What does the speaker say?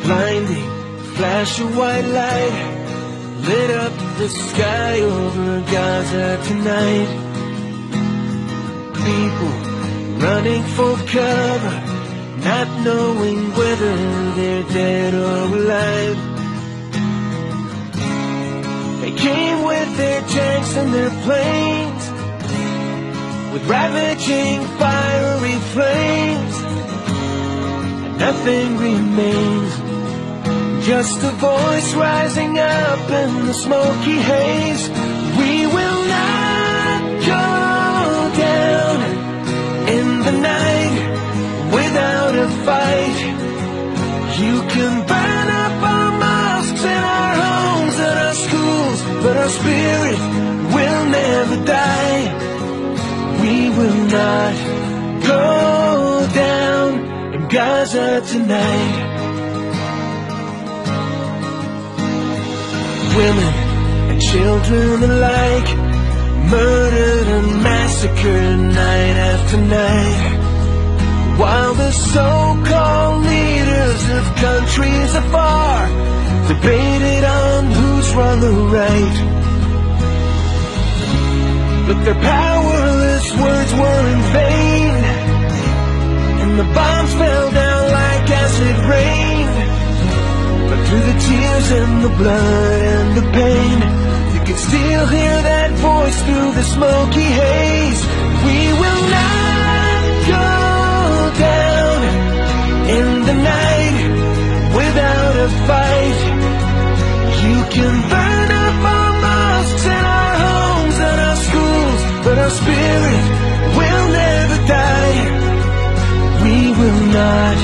blinding flash of white light lit up the sky over Gaza tonight. People running for cover, not knowing whether they're dead or alive. They came with their tanks and their planes, with ravaging fiery flames, and nothing remains, just a voice rising up in the smoky haze. We will not go down in the night without a fight. You can burn up our mosques and our homes and our schools, but our spirit will never die. We will not go down in Gaza tonight. Women and children alike, murdered and massacred night after night, while the so-called leaders of countries afar debated on who's wrong or right. But their powerless words were in vain, and the bombs fell down like acid rain. But through the tears and the blood and the pain, you can still hear that voice through the smoky haze. We will not go down in the night without a fight. You can burn up our mosques and our homes and our schools, but our spirit will never die. We will not